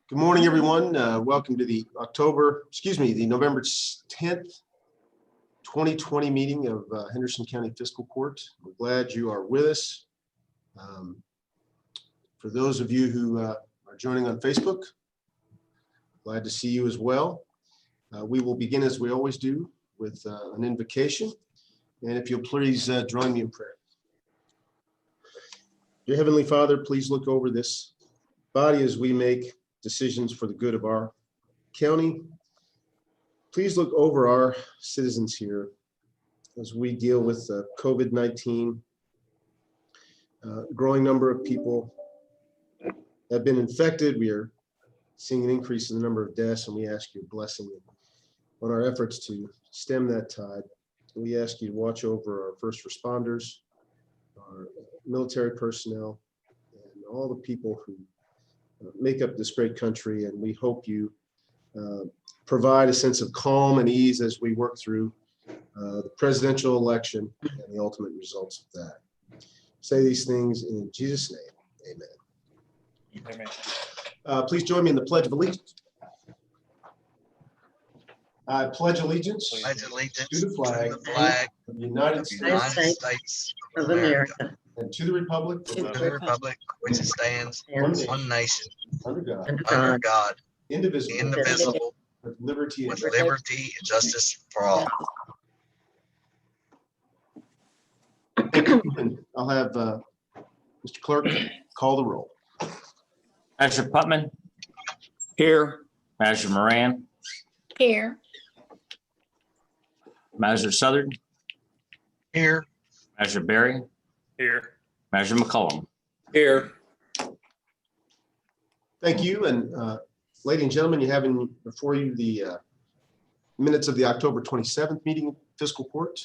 Good morning, everyone. Welcome to the November 10th, 2020 meeting of Henderson County Fiscal Court. We're glad you are with us. For those of you who are joining on Facebook, glad to see you as well. We will begin, as we always do, with an invocation. And if you'll please join me in prayer. Dear Heavenly Father, please look over this body as we make decisions for the good of our county. Please look over our citizens here as we deal with COVID-19. Growing number of people have been infected. We are seeing an increase in the number of deaths, and we ask your blessing on our efforts to stem that tide. We ask you to watch over our first responders, our military personnel, and all the people who make up this great country, and we hope you provide a sense of calm and ease as we work through the presidential election and the ultimate results of that. Say these things in Jesus' name, amen. Amen. Please join me in the Pledge of Allegiance. I pledge allegiance to the flag of the United States of America and to the republic which stands one nation under God, indivisible, with liberty and justice for all. I'll have Mr. Clerk call the roll. Manager Putman. Here. Manager Moran. Here. Manager Southern. Here. Manager Berry. Here. Manager McCollum. Here. Thank you. And ladies and gentlemen, you have before you the minutes of the October 27th meeting of Fiscal Court.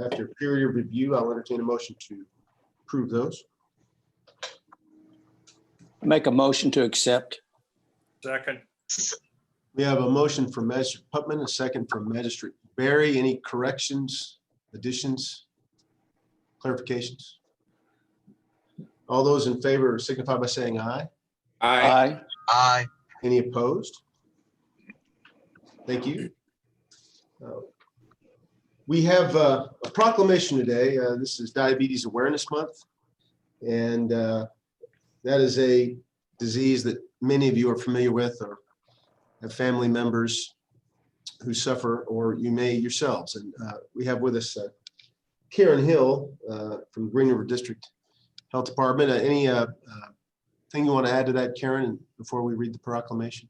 After a period of review, I'll entertain a motion to approve those. Make a motion to accept. Second. We have a motion from Magistrate Putman, a second from Magistrate Berry. Any corrections, additions, clarifications? All those in favor signify by saying aye. Aye. Aye. Any opposed? Thank you. We have a proclamation today. This is Diabetes Awareness Month. And that is a disease that many of you are familiar with or have family members who suffer, or you may yourselves. And we have with us Karen Hill from Green River District Health Department. Any thing you want to add to that, Karen, before we read the proclamation?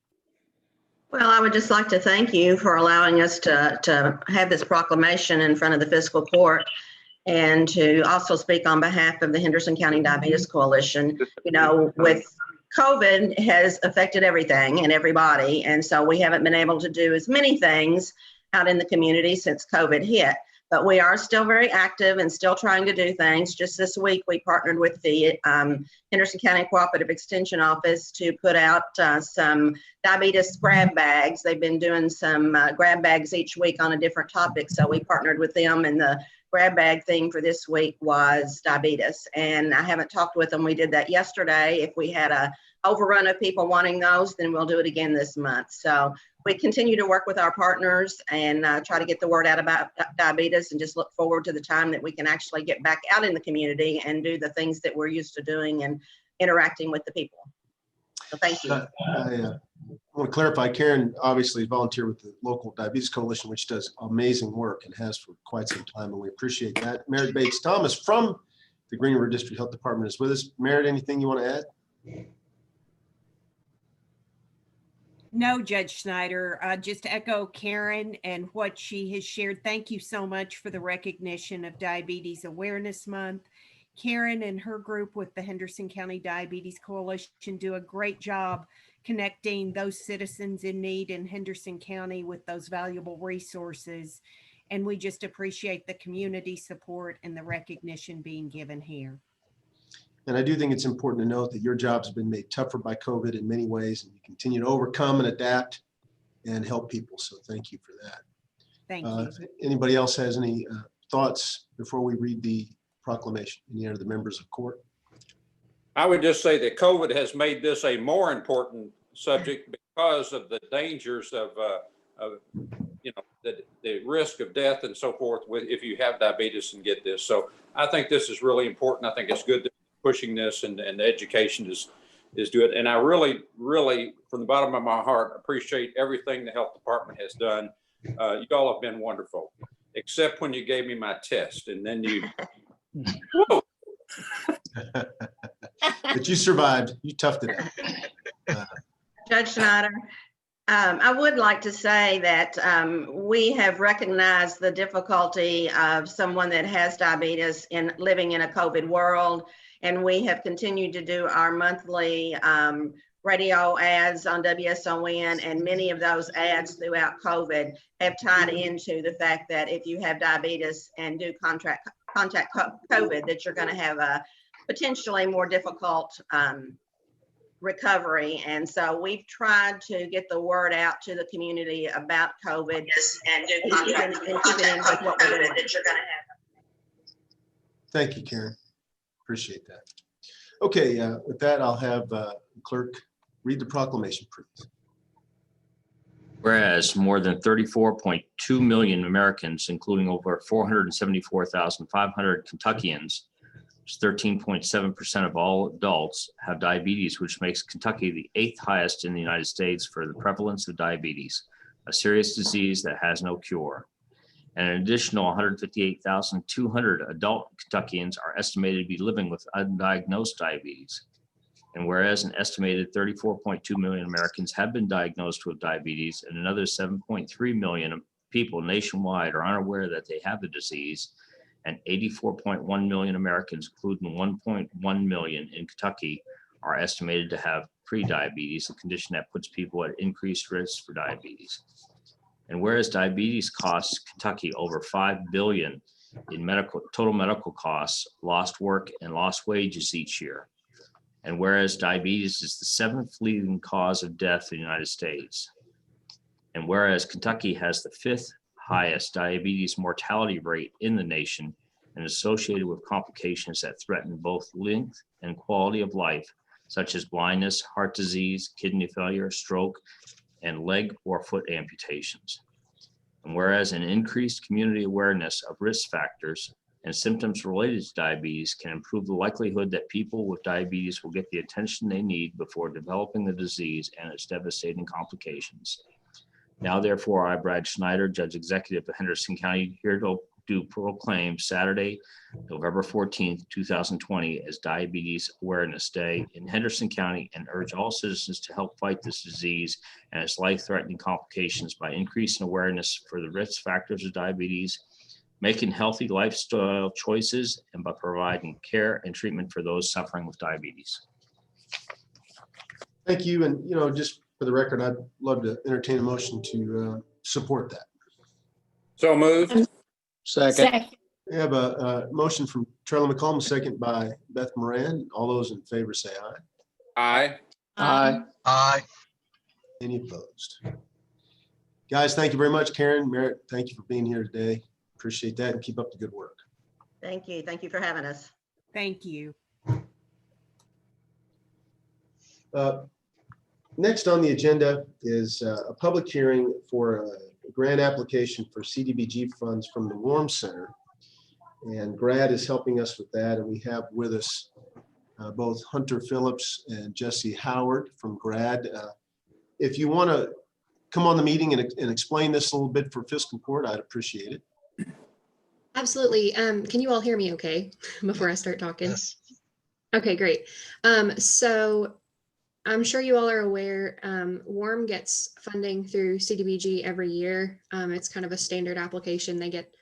Well, I would just like to thank you for allowing us to have this proclamation in front of the Fiscal Court, and to also speak on behalf of the Henderson County Diabetes Coalition. You know, with COVID has affected everything and everybody, and so we haven't been able to do as many things out in the community since COVID hit. But we are still very active and still trying to do things. Just this week, we partnered with the Henderson County Cooperative Extension Office to put out some diabetes grab bags. They've been doing some grab bags each week on a different topic. So we partnered with them, and the grab bag theme for this week was diabetes. And I haven't talked with them. We did that yesterday. If we had a overrun of people wanting those, then we'll do it again this month. So we continue to work with our partners and try to get the word out about diabetes, and just look forward to the time that we can actually get back out in the community and do the things that we're used to doing and interacting with the people. So thank you. I want to clarify, Karen obviously volunteered with the local Diabetes Coalition, which does amazing work and has for quite some time, and we appreciate that. Merritt Bates Thomas from the Green River District Health Department is with us. Merritt, anything you want to add? No, Judge Snyder, just to echo Karen and what she has shared. Thank you so much for the recognition of Diabetes Awareness Month. Karen and her group with the Henderson County Diabetes Coalition do a great job connecting those citizens in need in Henderson County with those valuable resources. And we just appreciate the community support and the recognition being given here. And I do think it's important to note that your job has been made tougher by COVID in many ways, and you continue to overcome and adapt and help people. So thank you for that. Thank you. If anybody else has any thoughts before we read the proclamation? Any of the members of court? I would just say that COVID has made this a more important subject because of the dangers of the risk of death and so forth if you have diabetes and get this. So I think this is really important. I think it's good that pushing this and the education is good. And I really, really, from the bottom of my heart, appreciate everything the health department has done. You all have been wonderful, except when you gave me my test and then you, whoa. But you survived. You toughed it out. Judge Schneider, I would like to say that we have recognized the difficulty of someone that has diabetes in living in a COVID world, and we have continued to do our monthly radio ads on WSON, and many of those ads throughout COVID have tied into the fact that if you have diabetes and do contact COVID, that you're going to have a potentially more difficult recovery. And so we've tried to get the word out to the community about COVID and keep it in with what we're doing. Thank you, Karen. Appreciate that. Okay, with that, I'll have clerk read the proclamation, please. Whereas more than 34.2 million Americans, including over 474,500 Kentuckians, 13.7% of all adults, have diabetes, which makes Kentucky the 8th highest in the United States for the prevalence of diabetes, a serious disease that has no cure. And an additional 158,200 adult Kentuckians are estimated to be living with undiagnosed diabetes. And whereas an estimated 34.2 million Americans have been diagnosed with diabetes, and another 7.3 million people nationwide are unaware that they have the disease, and 84.1 million Americans, including 1.1 million in Kentucky, are estimated to have prediabetes, a condition that puts people at increased risk for diabetes. And whereas diabetes costs Kentucky over $5 billion in total medical costs, lost work, and lost wages each year. And whereas diabetes is the 7th leading cause of death in the United States. And whereas Kentucky has the 5th highest diabetes mortality rate in the nation and associated with complications that threaten both length and quality of life, such as blindness, heart disease, kidney failure, stroke, and leg or foot amputations. And whereas an increased community awareness of risk factors and symptoms related to diabetes can improve the likelihood that people with diabetes will get the attention they need before developing the disease and its devastating complications. Now, therefore, I, Brad Schneider, Judge Executive of Henderson County, here to proclaim Saturday, November 14th, 2020 as Diabetes Awareness Day in Henderson County, and urge all citizens to help fight this disease and its life-threatening complications by increasing awareness for the risk factors of diabetes, making healthy lifestyle choices, and by providing care and treatment for those suffering with diabetes. Thank you. And, just for the record, I'd love to entertain a motion to support that. So moved. Second. We have a motion from Charlie McCollum, a second by Beth Moran. All those in favor say aye. Aye. Aye. Any opposed? Guys, thank you very much. Karen, Merritt, thank you for being here today. Appreciate that, and keep up the good work. Thank you. Thank you for having us. Thank you. Next on the agenda is a public hearing for a grant application for CDBG funds from the Warm Center. And Grad is helping us with that. And we have with us both Hunter Phillips and Jesse Howard from Grad. If you want to come on the meeting and explain this a little bit for fiscal court, I'd appreciate it. Absolutely. Can you all hear me okay before I start talking? Yes. Okay, great. So I'm sure you all are aware, WARM gets funding through CDBG every year. It's kind of a standard application. They get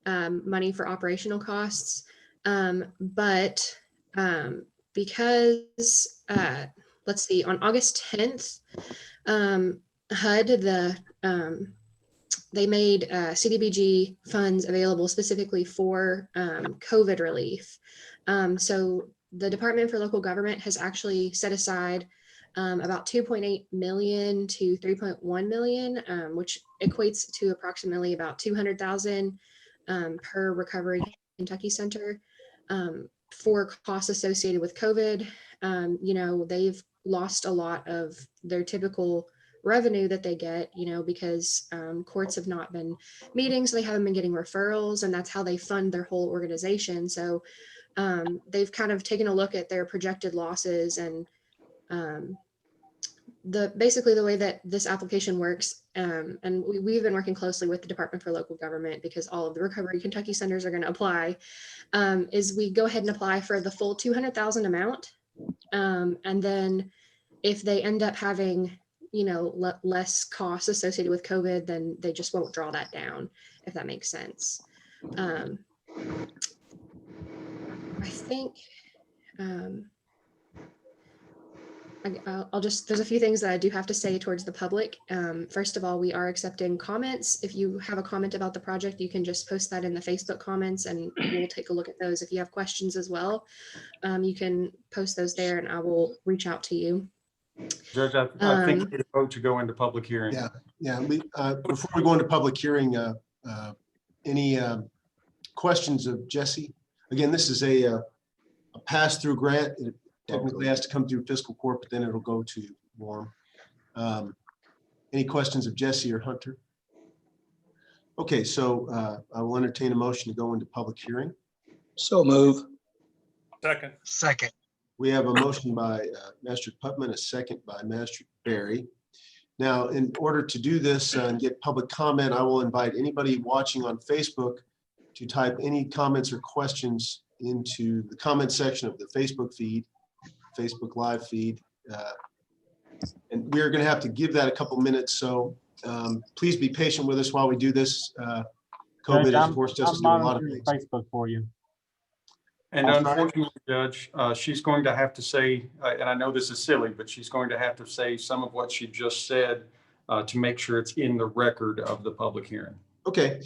money for operational costs. But because, let's see, on August 10th, HUD, they made CDBG funds available specifically for COVID relief. So the Department for Local Government has actually set aside about 2.8 million to 3.1 million, which equates to approximately about 200,000 per Recovery Kentucky Center for costs associated with COVID. They've lost a lot of their typical revenue that they get, because courts have not been meeting, so they haven't been getting referrals, and that's how they fund their whole organization. So they've kind of taken a look at their projected losses, and basically the way that this application works, and we've been working closely with the Department for Local Government because all of the Recovery Kentucky centers are going to apply, is we go ahead and apply for the full 200,000 amount. And then if they end up having, less costs associated with COVID, then they just won't draw that down, if that makes sense. I think, there's a few things that I do have to say towards the public. First of all, we are accepting comments. If you have a comment about the project, you can just post that in the Facebook comments and we'll take a look at those. If you have questions as well, you can post those there and I will reach out to you. Judge, I think you need a vote to go into public hearing. Yeah. Before we go into public hearing, any questions of Jesse? Again, this is a pass-through grant. It technically has to come through fiscal court, but then it'll go to WARM. Any questions of Jesse or Hunter? Okay, so I will entertain a motion to go into public hearing. So move. Second. We have a motion by Master Putman, a second by Master Berry. Now, in order to do this and get public comment, I will invite anybody watching on Facebook to type any comments or questions into the comment section of the Facebook feed, Facebook Live feed. And we're going to have to give that a couple minutes. So please be patient with us while we do this. COVID has forced us to do a lot of things. Facebook for you. And unfortunately, Judge, she's going to have to say, and I know this is silly, but she's going to have to say some of what she just said to make sure it's in the record of the public hearing. Okay.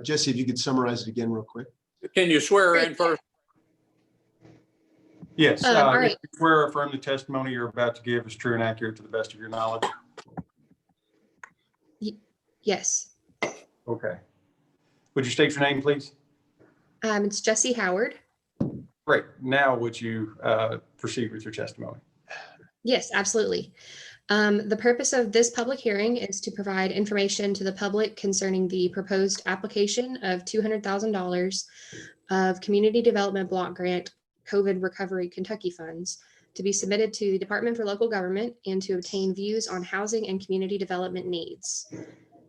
Jesse, if you could summarize it again real quick. Can you swear her in first? Yes. All right. You swear or affirm the testimony you're about to give is true and accurate to the best of your knowledge? Yes. Okay. Would you state your name, please? It's Jesse Howard. Great. Now would you proceed with your testimony? Yes, absolutely. The purpose of this public hearing is to provide information to the public concerning the proposed application of $200,000 of Community Development Block Grant COVID Recovery Kentucky funds to be submitted to the Department for Local Government and to obtain views on housing and community development needs.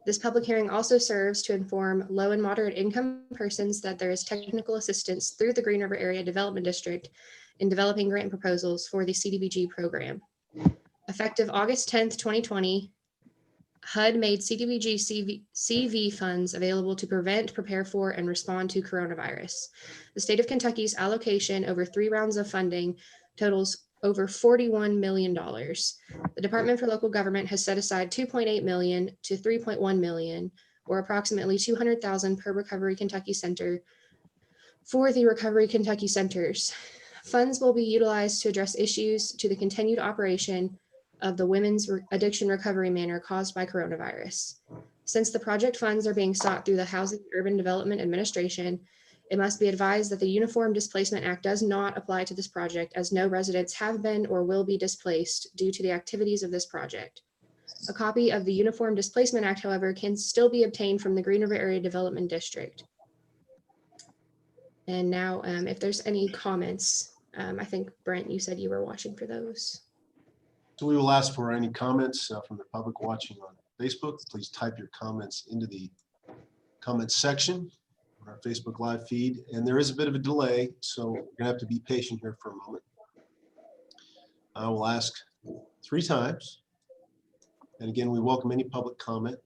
This public hearing also serves to inform low and moderate income persons that there is technical assistance through the Green River Area Development District in developing grant proposals for the CDBG program. Effective August 10th, 2020, HUD made CDBG CV funds available to prevent, prepare for, and respond to coronavirus. The state of Kentucky's allocation over 3 rounds of funding totals over $41 million. The Department for Local Government has set aside $2.8 million to $3.1 million, or approximately $200,000 per Recovery Kentucky Center for the Recovery Kentucky Centers. Funds will be utilized to address issues to the continued operation of the Women's Addiction Recovery Manor caused by coronavirus. Since the project funds are being sought through the Housing and Urban Development Administration, it must be advised that the Uniform Displacement Act does not apply to this project, as no residents have been or will be displaced due to the activities of this project. A copy of the Uniform Displacement Act, however, can still be obtained from the Green River Area Development District. And now, if there's any comments, I think, Brent, you said you were watching for those. So we will ask for any comments from the public watching on Facebook. Please type your comments into the comments section on our Facebook Live feed. And there is a bit of a delay, so we're gonna have to be patient here for a moment. I will ask 3 times. And again, we welcome any public comment.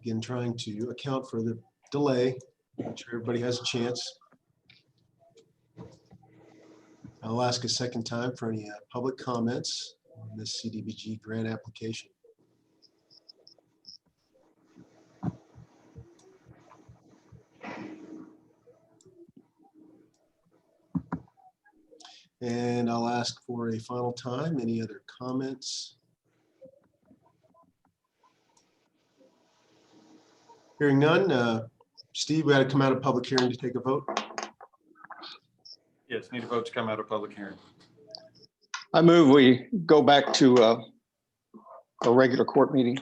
Again, trying to account for the delay, make sure everybody has a chance. I'll ask a second time for any public comments on this CDBG grant application. And I'll ask for a final time, any other comments? Hearing none, Steve, we had to come out of public hearing to take a vote. Yes, need a vote to come out of public hearing. I move we go back to a regular court meeting.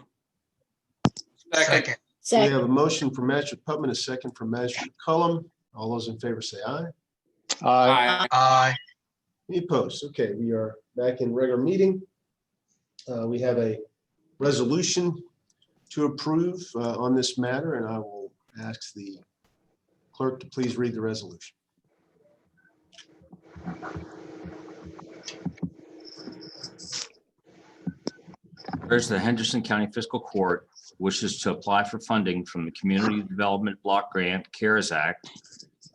Second. We have a motion from Magistrate Putman, a second from Magistrate McCollum. All those in favor say aye. Aye. Aye. Any opposed? Okay, we are back in regular meeting. We have a resolution to approve on this matter, and I will ask the clerk to please read the resolution. Whereas the Henderson County Fiscal Court wishes to apply for funding from the Community Development Block Grant CARES Act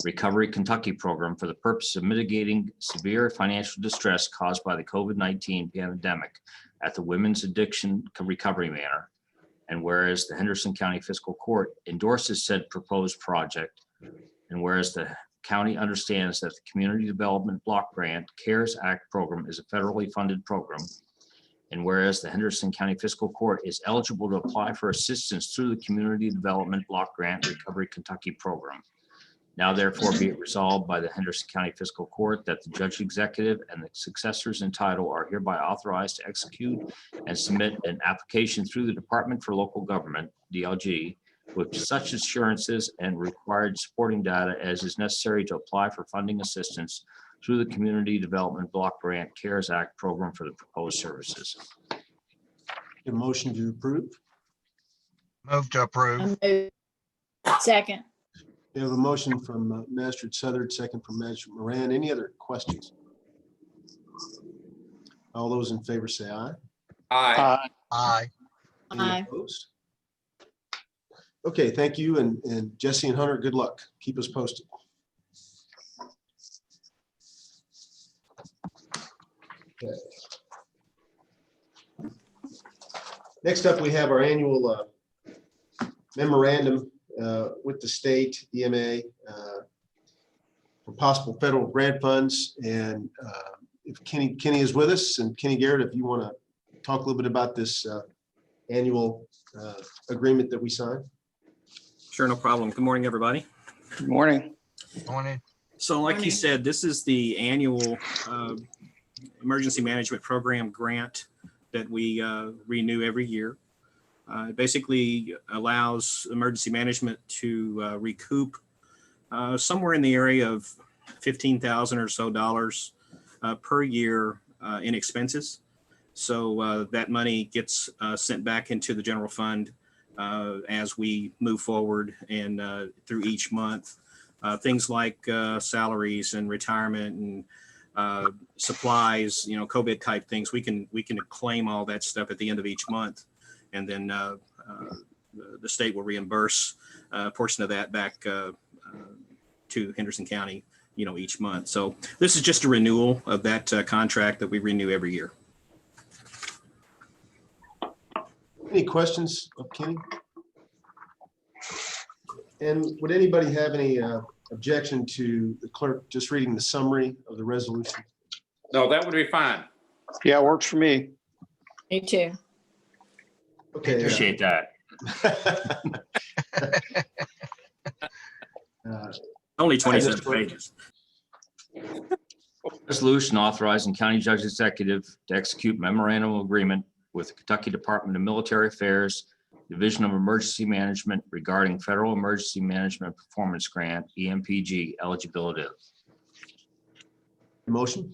Recovery Kentucky Program for the purpose of mitigating severe financial distress caused by the COVID-19 pandemic at the Women's Addiction Recovery Manor. And whereas the Henderson County Fiscal Court endorses said proposed project, and whereas the county understands that the Community Development Block Grant CARES Act program is a federally funded program, and whereas the Henderson County Fiscal Court is eligible to apply for assistance through the Community Development Block Grant Recovery Kentucky Program. Now therefore be it resolved by the Henderson County Fiscal Court that the judge executive and the successors in title are hereby authorized to execute and submit an application through the Department for Local Government, DLG, with such assurances and required supporting data as is necessary to apply for funding assistance through the Community Development Block Grant CARES Act program for the proposed services. A motion to approve. Move to approve. Second. We have a motion from Magistrate Southard, second from Magistrate Moran. Any other questions? All those in favor say aye. Aye. Aye. Any Aye. opposed? Okay, thank you. And Jesse and Hunter, good luck. Keep us posted. Okay. Next up, we have our annual memorandum with the state EMA for possible federal grant funds. And if Kenny is with us, and Kenny Garrett, if you want to talk a little bit about this annual agreement that we signed. Sure, no problem. Good morning, everybody. Good morning. Morning. So like you Morning. said, this is the annual emergency management program grant that we renew every year. It basically allows emergency management to recoup somewhere in the area of $15,000 or so dollars per year in expenses. So that money gets sent back into the general fund as we move forward and through each month. Things like salaries and retirement and supplies, COVID type things, we can claim all that stuff at the end of each month, and then the state will reimburse a portion of that back to Henderson County, each month. So this is just a renewal of that contract that we renew every year. Any questions of Kenny? And would anybody have any objection to the clerk just reading the summary of the resolution? No, that would be fine. Yeah, works for me. Me too. Okay. Appreciate that. Only 27 pages. Resolution authorizing county judge executive to execute memorandum of agreement with the Kentucky Department of Military Affairs, Division of Emergency Management regarding Federal Emergency Management Performance Grant, EMPG eligibility. Motion?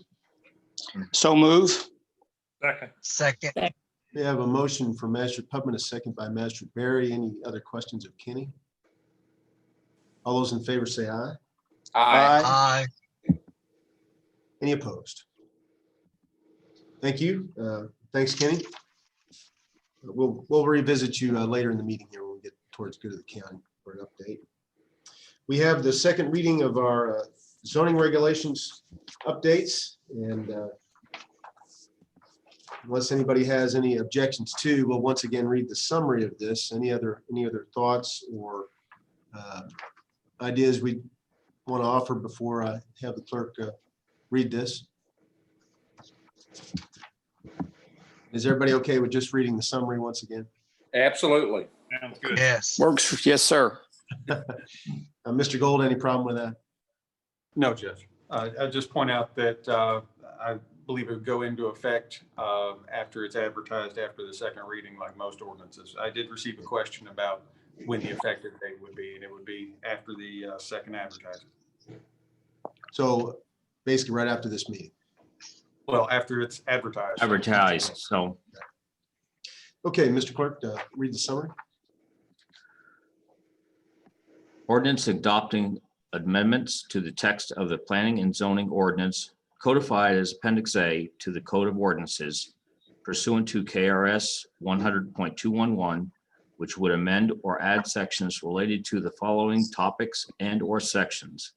So move. Second. Second. We have a motion from Magistrate Putman, a second by Magistrate Barry. Any other questions of Kenny? All those in favor say aye. Aye. Any opposed? Thank you. Thanks, Kenny. We'll revisit you later in the meeting here when we get towards good of the county for an update. We have the second reading of our zoning regulations updates, and unless anybody has any objections to, we'll once again read the summary of this. Any other thoughts or ideas we want to offer before I have the clerk read this? Is everybody okay with just reading the summary once again? Absolutely. Sounds good. Yes. Works. Yes, sir. Mr. Gold, any problem with that? No, Judge. I'll just point out that I believe it would go into effect after it's advertised after the second reading, like most ordinances. I did receive a question about when the effective date would be, and it would be after the second advertising. So basically right after this meeting. Well, after it's advertised. Advertised, so. Okay, Mr. Clerk, read the summary. Ordinance adopting amendments to the text of the planning and zoning ordinance codified as Appendix A to the Code of Ordinances pursuant to KRS 100.211, which would amend or add sections related to the following topics and/or sections: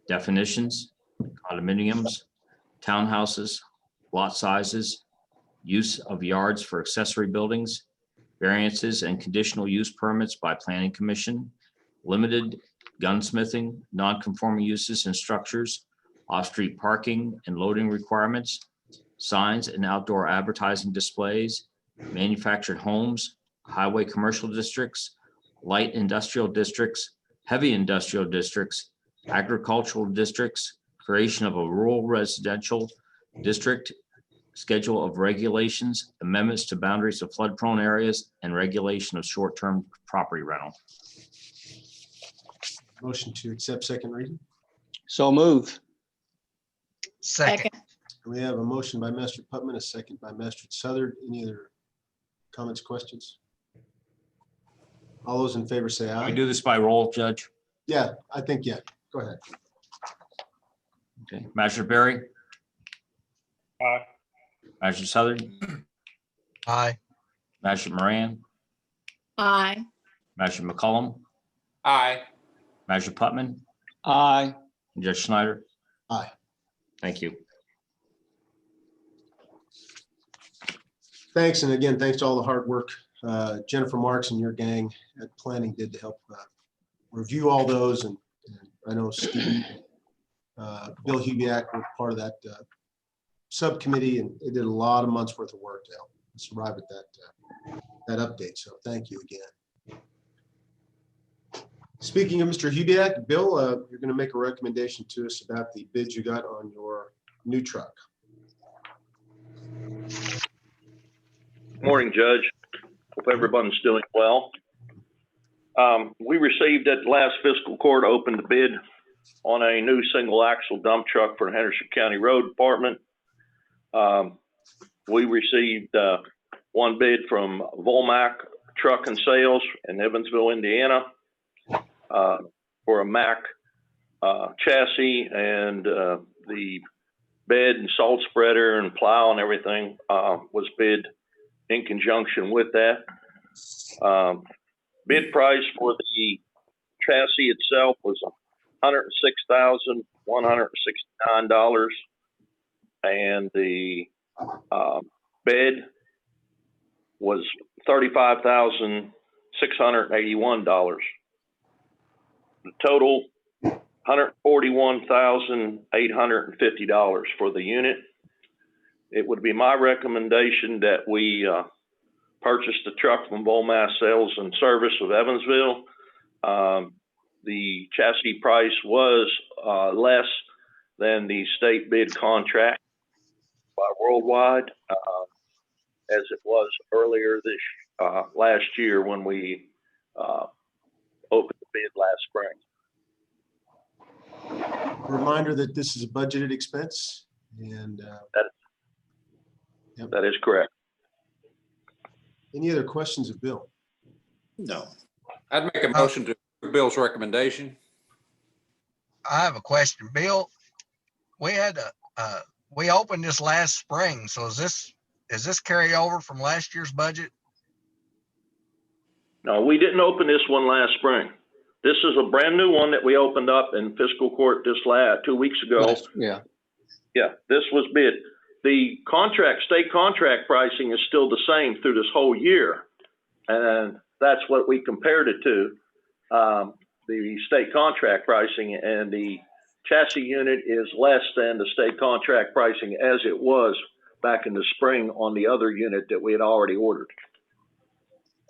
definitions, condominiums, townhouses, lot sizes, use of yards for accessory buildings, variances and conditional use permits by Planning Commission, limited gunsmithing, non-conforming uses and structures, off-street parking and loading requirements, signs and outdoor advertising displays, manufactured homes, highway commercial districts, light industrial districts, heavy industrial districts, agricultural districts, creation of a rural residential district, schedule of regulations, amendments to boundaries of flood-prone areas, and regulation of short-term property rental. Motion to accept second reading. So move. Second. We have a motion by Master Putman, a second by Master Southard. Any other comments, questions? All those in favor say Can we aye. do this by roll, Judge? Yeah, I think, yeah. Go ahead. Okay, Master Berry, Aye. Master Southard, Aye. Master Moran, Aye. Master McCollum, Aye. Master Putman, Aye. and Judge Schneider. Aye. Thank you. Thanks, and again, thanks to all the hard work Jennifer Marks and your gang at planning did to help review all those. And I know Steve, Bill Hubiak were part of that subcommittee, and they did a lot of months worth of work to help us arrive at that update. So thank you again. Speaking of Mr. Hubiak, Bill, you're going to make a recommendation to us about the bids you got on your new truck. Morning, Judge. Hope everyone's doing well. We received at last fiscal court opened the bid on a new single axle dump truck for the Henderson County Road Department. We received one bid from Volmac Truck and Sales in Evansville, Indiana, for a Mack chassis, and the bed and salt spreader and plow and everything was bid in conjunction with that. Bid price for the chassis itself was $106,169, and the bed was $35,681. The total $141,850 for the unit. It would be my recommendation that we purchase the truck from Volmac Sales and Service of Evansville. The chassis price was less than the state bid contract by Worldwide, as it was earlier this last year when we opened the bid last spring. Reminder that this is a budgeted expense, and That is correct. any other questions of Bill? No. I'd make a motion to approve Bill's recommendation. I have a question, Bill. We had we opened this last spring, so is this carryover from last year's budget? No, we didn't open this one last spring. This is a brand new one that we opened up in fiscal court this 2 weeks ago. Yeah. Yeah, this was bid. The state contract pricing is still the same through this whole year. And that's what we compared it to, the state contract pricing, and the chassis unit is less than the state contract pricing as it was back in the spring on the other unit that we had already ordered.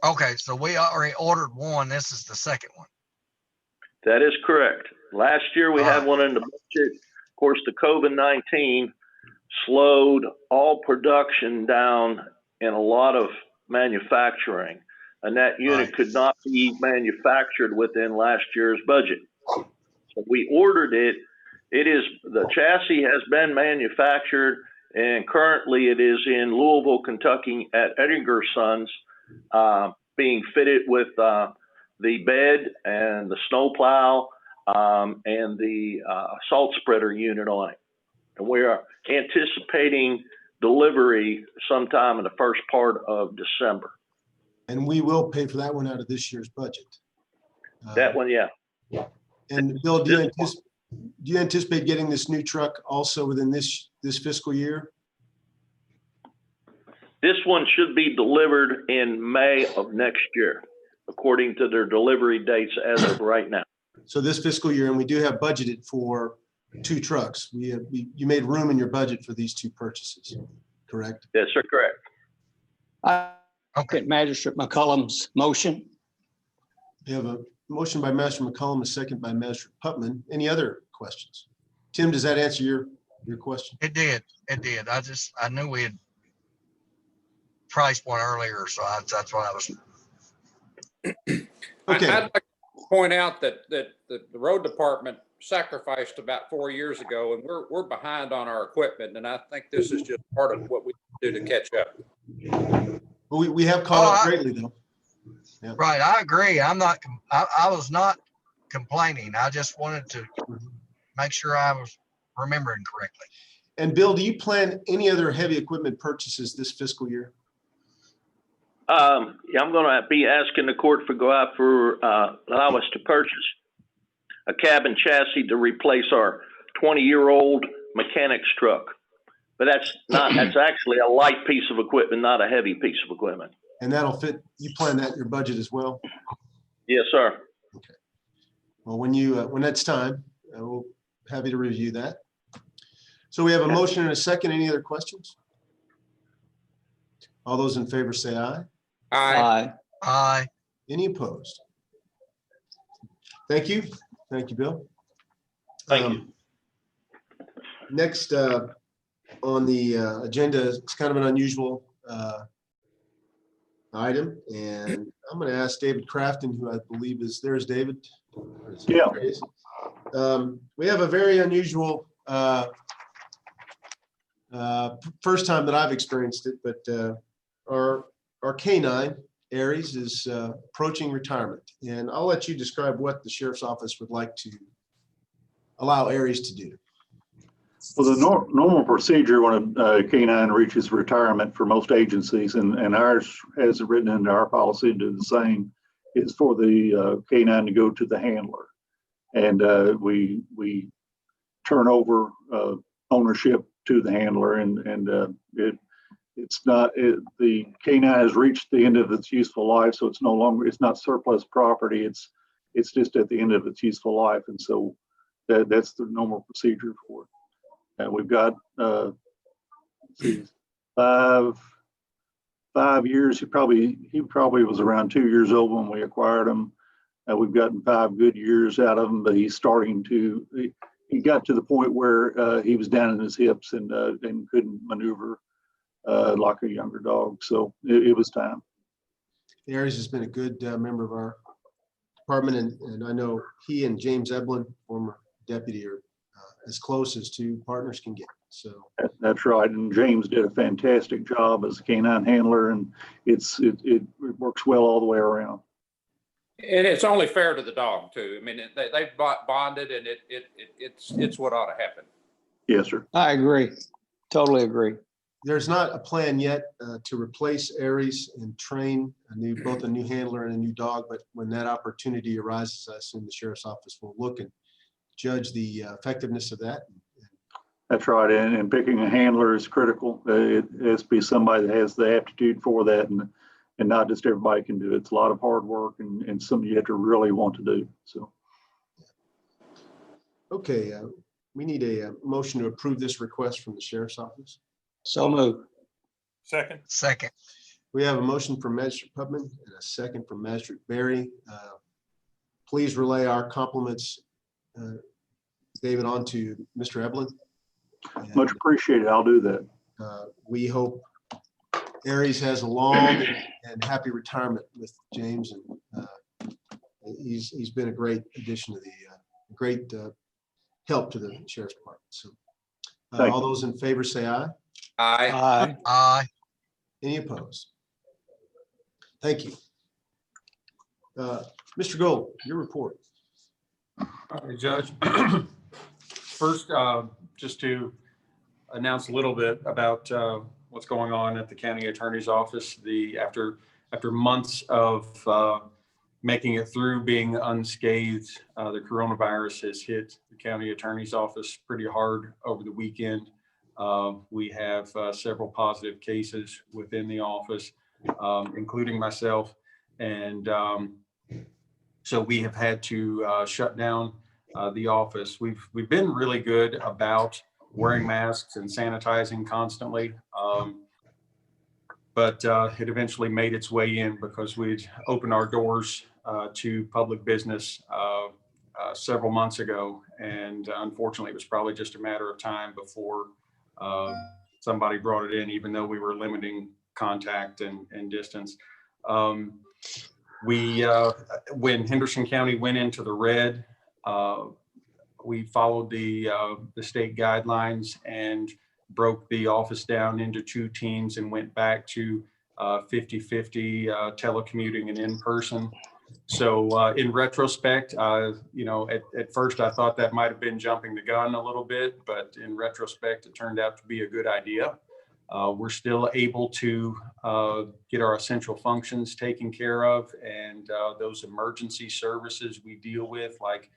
Okay, so we already ordered one. This is the second one. That is correct. Last year we had one in the budget. course, the COVID-19 slowed all production down in a lot of manufacturing, and that unit could not be manufactured within last year's budget. So we ordered it. The chassis has been manufactured, and currently it is in Louisville, Kentucky at Eddinger Sons, being fitted with the bed and the snowplow and the salt spreader unit on it. And we are anticipating delivery sometime in the first part of December. And we will pay for that one out of this year's budget. That one, yeah. And Bill, do you anticipate getting this new truck also within this fiscal year? This one should be delivered in May of next year, according to their delivery dates as of right now. So this fiscal year, and we do have budgeted for 2 trucks. You made room in your budget for these 2 purchases, correct? Yes, sir, correct. I second Magistrate McCollum's motion. We have a motion by Magistrate McCollum, a second by Magistrate Putman. Any other questions? Tim, does that answer your question? It did. I knew we had priced one earlier, so that's what I was. Okay. I'd like to point out that the road department sacrificed about 4 years ago, and we're behind on our equipment, and I think this is just part of what we do to catch up. Well, we have caught up greatly, though. Yeah. Right, I agree. I was not complaining. I just wanted to make sure I was remembering correctly. And Bill, do you plan any other heavy equipment purchases this fiscal year? Yeah, I'm going to be asking the court to go out for allow us to purchase a cabin chassis to replace our 20-year-old mechanic's truck. But that's actually a light piece of equipment, not a heavy piece of equipment. And that'll fit, you plan that in your budget as well? Yes, sir. Okay. Well, when that's time, we'll be happy to review that. So we have a motion and a second. Any other questions? All those in favor say aye. Aye. Aye. Any opposed? Thank you. Thank you, Bill. Thank you. Next on the agenda, it's kind of an unusual item, and I'm going to ask David Crafton, who I believe is, there's David. Yeah. We have a very unusual first time that I've experienced it, but our canine, Aries, is approaching retirement. And I'll let you describe what the Sheriff's Office would like to allow Aries to do. Well, the normal procedure when a canine reaches retirement for most agencies, and ours has it written into our policy to do the same, is for the canine to go to the handler. And we turn over ownership to the handler, and the canine has reached the end of its useful life, so it's not surplus property. It's just at the end of its useful life, and so that's the normal procedure for it. And we've got 5 years. He probably was around 2 years old when we acquired him. We've gotten 5 good years out of him, but he's starting to. He got to the point where he was down in his hips and couldn't maneuver like a younger dog. So it was time. Aries has been a good member of our department, and I know he and James Eblin, former deputy, are as close as 2 partners can get. So that's right. And James did a fantastic job as a canine handler, and it works well all the way around. And it's only fair to the dog too. I mean, they've bonded, and it's what ought to happen. Yes, sir. I agree. Totally agree. There's not a plan yet to replace Aries and train both a new handler and a new dog, but when that opportunity arises, I assume the Sheriff's Office will look and judge the effectiveness of that. That's right. And picking a handler is critical. It has to be somebody that has the aptitude for that, and not just everybody can do it. It's a lot of hard work and something you have to really want to do. So. Okay, we need a motion to approve this request from the Sheriff's Office. So moved. Second. We have a motion from Magistrate Putman and a second from Magistrate Berry. Please relay our compliments David, on to Mr. Eblin. Much appreciated. I'll do that. We hope Aries has a long and happy retirement with James, and he's been a great addition to the great help to the Sheriff's Department. So all those in favor say aye. Aye. Aye. Aye. Any opposed? Thank you. Mr. Gold, your report. All right, Judge. First, just to announce a little bit about what's going on at the county attorney's office. After months of making it through being unscathed, the coronavirus has hit the county attorney's office pretty hard over the weekend. We have several positive cases within the office, including myself, and so we have had to shut down the office. We've been really good about wearing masks and sanitizing constantly, but it eventually made its way in because we'd opened our doors to public business several months ago, and unfortunately, it was probably just a matter of time before somebody brought it in, even though we were limiting contact and distance. When Henderson County went into the red, we followed the state guidelines and broke the office down into 2 teams and went back to 50-50 telecommuting and in person. So in retrospect, at first I thought that might have been jumping the gun a little bit, but in retrospect, it turned out to be a good idea. We're still able to get our essential functions taken care of, and those emergency services we deal with, like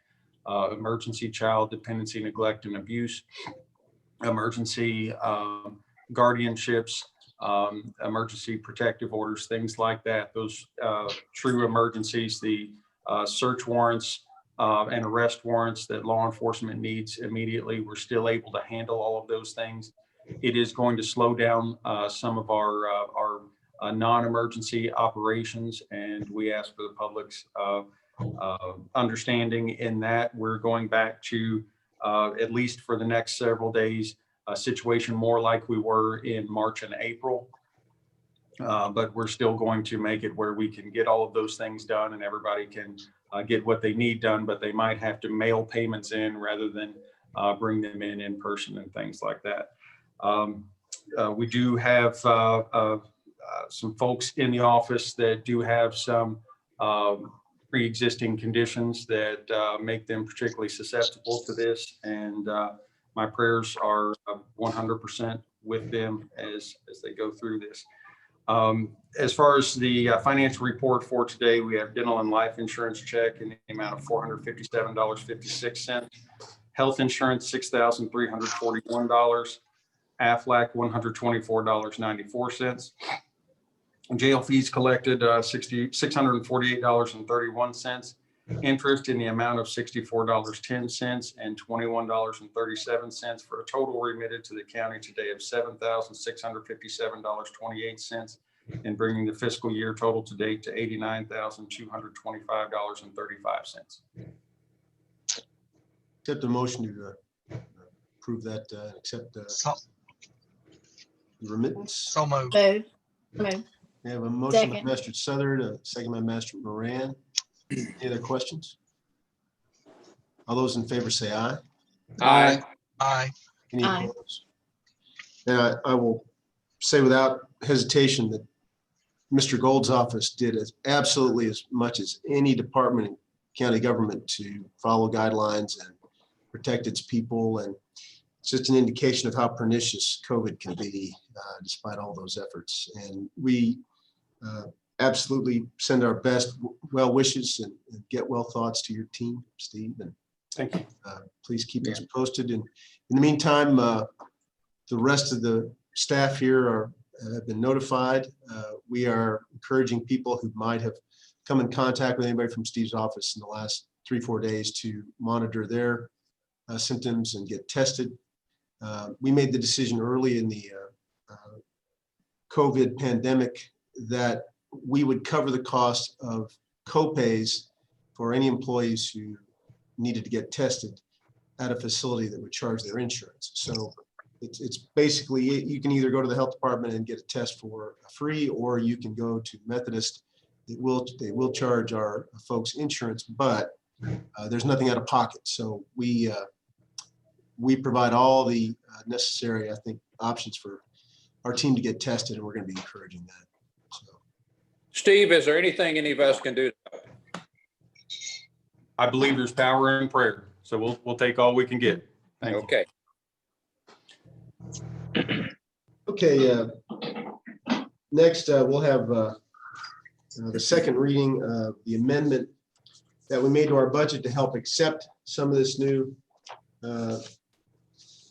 emergency child dependency, neglect, and abuse, emergency guardianships, emergency protective orders, things like that. Those true emergencies, the search warrants and arrest warrants that law enforcement needs immediately, we're still able to handle all of those things. It is going to slow down some of our non-emergency operations, and we ask for the public's understanding in that. We're going back to, at least for the next several days, a situation more like we were in March and April. But we're still going to make it where we can get all of those things done and everybody can get what they need done, but they might have to mail payments in rather than bring them in person and things like that. We do have some folks in the office that do have some pre-existing conditions that make them particularly susceptible to this, and my prayers are 100% with them as they go through this. As far as the financial report for today, we have dental and life insurance check in the amount of $457.56, health insurance $6,341, AFLAC $124.94. Jail fees collected $648.31, interest in the amount of $64.10 and $21.37 for a total remitted to the county today of $7,657.28, and bringing the fiscal year total to date to $89,225.35. Accept the motion to approve that, accept the remittance. So moved. Move. Move. We have a motion by Second. Master Southern, a second by Master Moran. Any other questions? All those in favor say aye. Aye. Aye. Any Aye. opposed? And I will say without hesitation that Mr. Gold's office did absolutely as much as any department in county government to follow guidelines and protect its people. And it's just an indication of how pernicious COVID can be, despite all those efforts. And we absolutely send our best well wishes and get well thoughts to your team, Steve. And thank you. Please keep us posted. And in the meantime, the rest of the staff here have been notified. We are encouraging people who might have come in contact with anybody from Steve's office in the last 3-4 days to monitor their symptoms and get tested. We made the decision early in the COVID pandemic that we would cover the cost of co-pays for any employees who needed to get tested. at a facility that would charge their insurance. So it's basically, you can either go to the health department and get a test for free, or you can go to Methodist. They will charge our folks insurance, but there's nothing out of pocket. So we provide all the necessary, I think, options for our team to get tested, and we're going to be encouraging that. So. Steve, is there anything any of us can do? I believe there's power in prayer, so we'll take all we can get. Thank you. Okay. Okay, next we'll have the second reading of the amendment that we made to our budget to help accept some of this new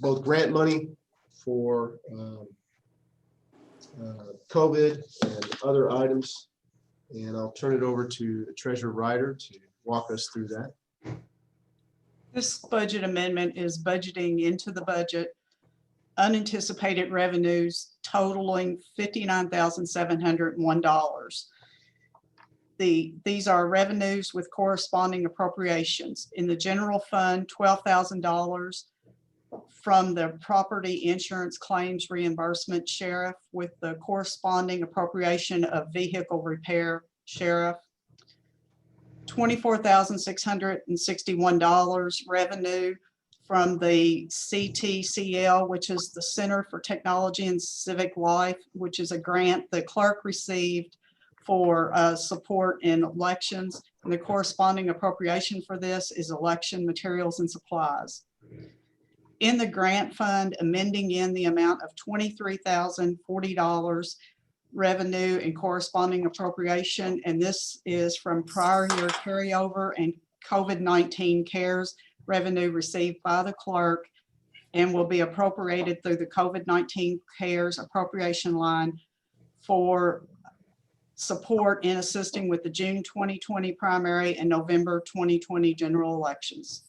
both grant money for COVID and other items. And I'll turn it over to the Treasurer Ryder to walk us through that. This budget amendment is budgeting into the budget unanticipated revenues totaling $59,701. These are revenues with corresponding appropriations. In the general fund, $12,000 from the property insurance claims reimbursement sheriff, with the corresponding appropriation of vehicle repair sheriff. $24,661 revenue from the CTCL, which is the Center for Technology and Civic Life, which is a grant the clerk received for support in elections. And the corresponding appropriation for this is election materials and supplies. In the grant fund, amending in the amount of $23,040 revenue and corresponding appropriation. And this is from prior year carryover and COVID-19 CARES revenue received by the clerk, and will be appropriated through the COVID-19 CARES appropriation line for support in assisting with the June 2020 primary and November 2020 general elections.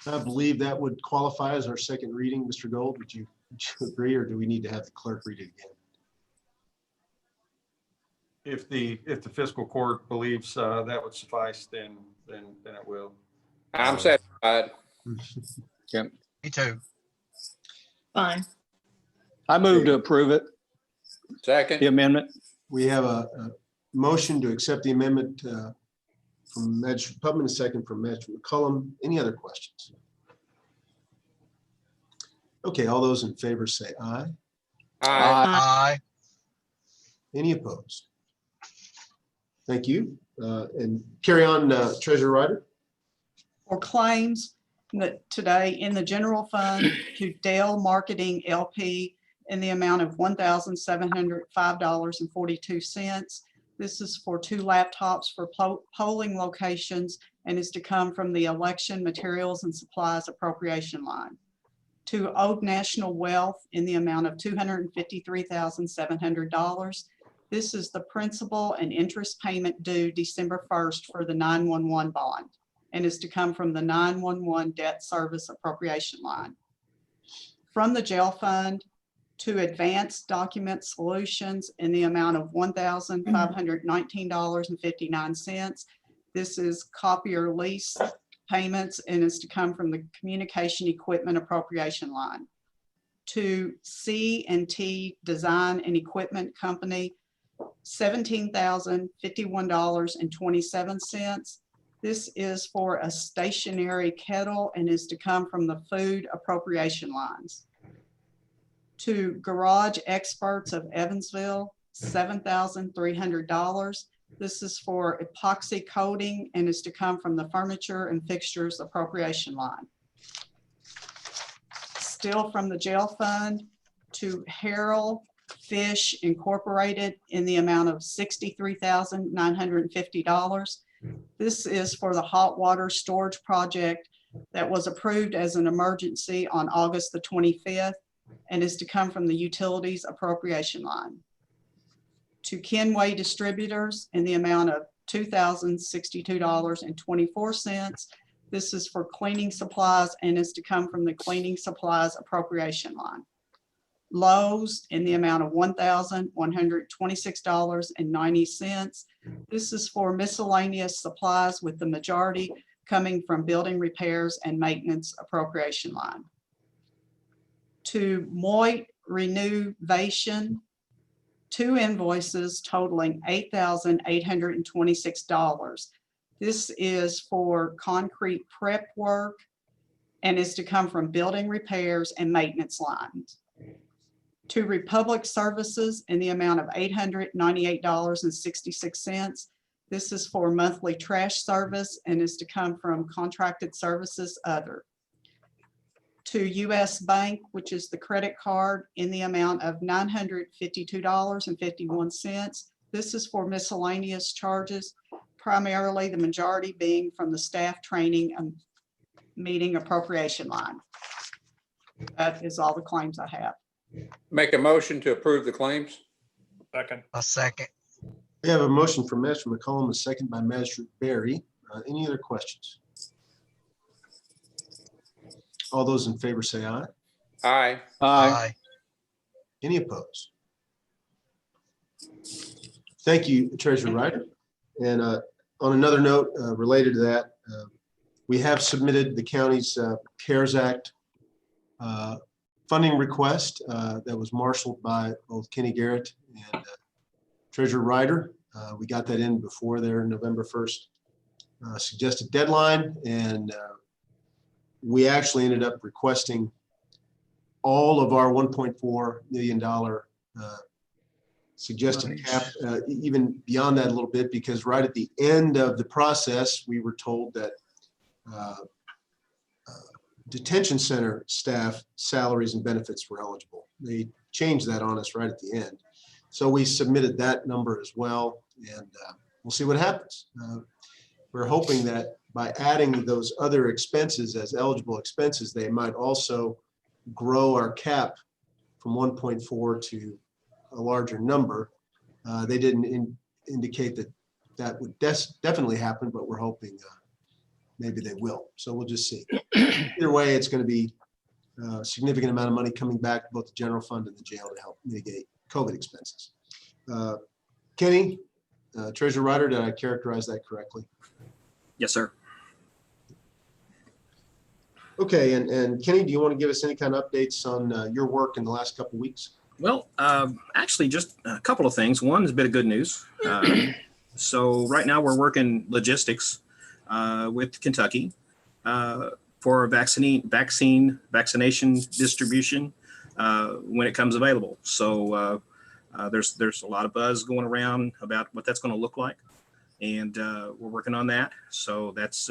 I believe that would qualify as our second reading. Mr. Gold, would you agree, or do we need to have the clerk read it again? If the fiscal court believes that would suffice, then it will. I'm satisfied. Yeah. Me too. Fine. I move to approve it, the Second. amendment. We have a motion to accept the amendment from Magistrate Pubman, a second from Magistrate McCullum. Any other questions? Okay, all those in favor say aye. Aye. Aye. Any opposed? Thank you. And carry on, Treasurer Ryder. For claims today in the general fund to Dell Marketing LP in the amount of $1,705.42. This is for 2 laptops for polling locations and is to come from the election materials and supplies appropriation line. To Old National Wealth in the amount of $253,700. This is the principal and interest payment due December 1st for the 911 bond, and is to come from the 911 debt service appropriation line. From the jail fund to Advanced Document Solutions in the amount of $1,519.59. This is copier lease payments and is to come from the communication equipment appropriation line. To C&T Design and Equipment Company, $17,051.27. This is for a stationary kettle and is to come from the food appropriation lines. To Garage Experts of Evansville, $7,300. This is for epoxy coating and is to come from the furniture and fixtures appropriation line. Still from the jail fund to Harrell Fish Incorporated in the amount of $63,950. This is for the hot water storage project that was approved as an emergency on August the 25th and is to come from the utilities appropriation line. To Kenway Distributors in the amount of $2,062.24. This is for cleaning supplies and is to come from the cleaning supplies appropriation line. Lowe's in the amount of $1,126.90. This is for miscellaneous supplies with the majority coming from building repairs and maintenance appropriation line. To Moit Renovation, 2 invoices totaling $8,826. This is for concrete prep work and is to come from building repairs and maintenance lines. To Republic Services in the amount of $898.66. This is for monthly trash service and is to come from contracted services other. To US Bank, which is the credit card, in the amount of $952.51. This is for miscellaneous charges, primarily the majority being from the staff training and meeting appropriation line. That is all the claims I have. Make a motion to approve the claims. Second. A second. We have a motion from Magistrate McCollum, a second by Magistrate Barry. Any other questions? All those in favor say aye. Aye. Aye. Any opposed? Thank you, Treasurer Ryder. And on another note related to that, we have submitted the county's CARES Act funding request that was marshaled by both Kenny Garrett and Treasurer Ryder. We got that in before their November 1st suggested deadline, and we actually ended up requesting all of our $1.4 million suggested cap, even beyond that a little bit, because right at the end of the process, we were told that detention center staff salaries and benefits were eligible. They changed that on us right at the end. So we submitted that number as well, and we'll see what happens. We're hoping that by adding those other expenses as eligible expenses, they might also grow our cap from 1.4 to a larger number. They didn't indicate that that would definitely happen, but we're hoping maybe they will. So we'll just see. Either way, it's going to be a significant amount of money coming back to both the general fund and the jail to help mitigate COVID expenses. Kenny, Treasurer Ryder, did I characterize that correctly? Yes, sir. Okay, and Kenny, do you want to give us any kind of updates on your work in the last couple of weeks? Well, actually, just a couple of things. One is a bit of good news. So right now we're working logistics with Kentucky for vaccination distribution when it comes available. So there's a lot of buzz going around about what that's going to look like, and we're working on that. So that's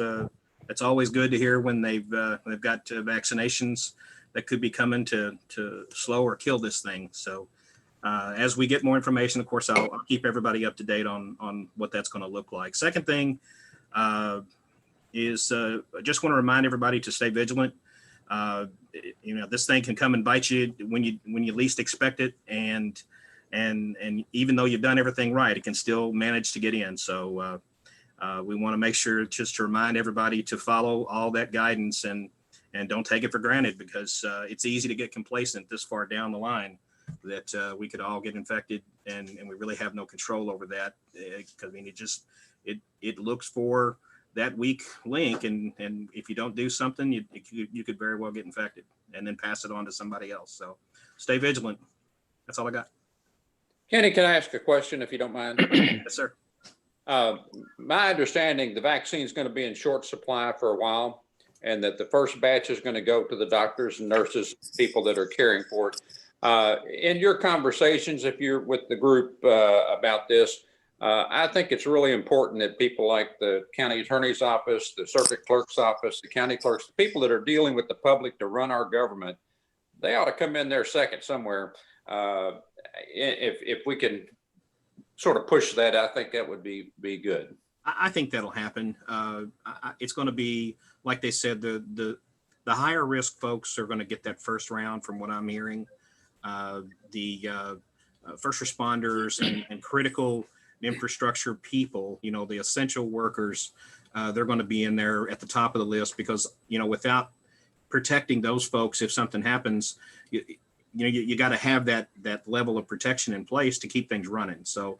always good to hear when they've got vaccinations that could be coming to slow or kill this thing. So as we get more information, of course, I'll keep everybody up to date on what that's going to look like. Second thing is I just want to remind everybody to stay vigilant. This thing can come and bite you when you least expect it, and even though you've done everything right, it can still manage to get in. So we want to make sure just to remind everybody to follow all that guidance and don't take it for granted, because it's easy to get complacent this far down the line that we could all get infected and we really have no control over that. Because it looks for that weak link, and if you don't do something, you could very well get infected and then pass it on to somebody else. So stay vigilant. That's all I got. Kenny, can I ask a question if you don't mind? Yes, sir. My understanding, the vaccine is going to be in short supply for a while, and that the first batch is going to go to the doctors and nurses, people that are caring for it. In your conversations, if you're with the group about this, I think it's really important that people like the county attorney's office, the circuit clerk's office, the county clerks, the people that are dealing with the public to run our government, they ought to come in there second somewhere. If we can sort of push that, I think that would be good. I think that'll happen. It's going to be, like they said, the higher risk folks are going to get that first round from what I'm hearing. The first responders and critical infrastructure people, the essential workers, they're going to be in there at the top of the list, because, without protecting those folks, if something happens, you got to have that level of protection in place to keep things running. So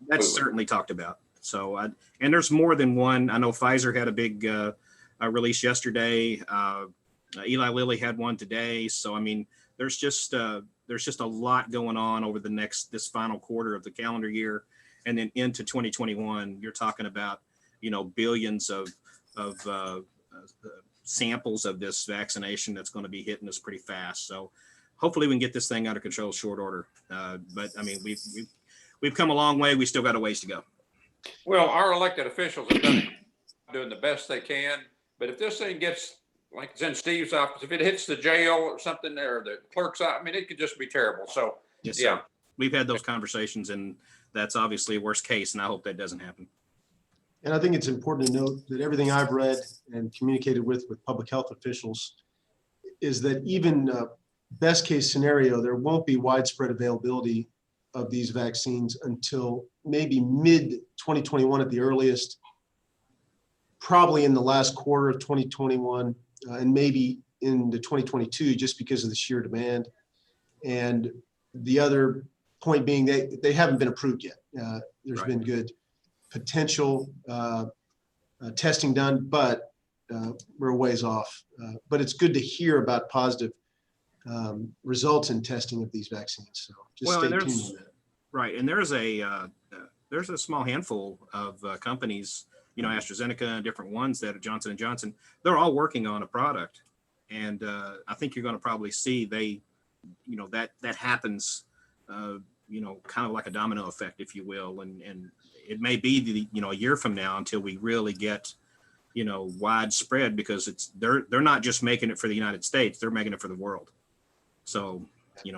that's certainly talked about. So, and there's more than one. I know Pfizer had a big released yesterday. Eli Lilly had one today. So, I mean, there's just a lot going on over this final quarter of the calendar year. And then into 2021, you're talking about, billions of samples of this vaccination that's going to be hitting us pretty fast. So hopefully we can get this thing out of control short order. But I mean, we've come a long way. We still got a ways to go. Well, our elected officials are doing the best they can. But if this thing gets, like it's in Steve's office, if it hits the jail or something or the clerk's office, I mean, it could just be terrible. So, yes, yeah. Sir. We've had those conversations, and that's obviously a worst case, and I hope that doesn't happen. And I think it's important to note that everything I've read and communicated with public health officials is that even best case scenario, there won't be widespread availability of these vaccines until maybe mid 2021 at the earliest, probably in the last quarter of 2021 and maybe into 2022, just because of the sheer demand. And the other point being they haven't been approved yet. There's been good potential testing done, but we're a ways off. But it's good to hear about positive results in testing of these vaccines. So just stay tuned on that. Right, and there's a small handful of companies, AstraZeneca and different ones that are Johnson & Johnson. They're all working on a product, and I think you're going to probably see that happens. Kind of like a domino effect, if you will, and it may be a year from now until we really get widespread, because they're not just making it for the United States, they're making it for the world. So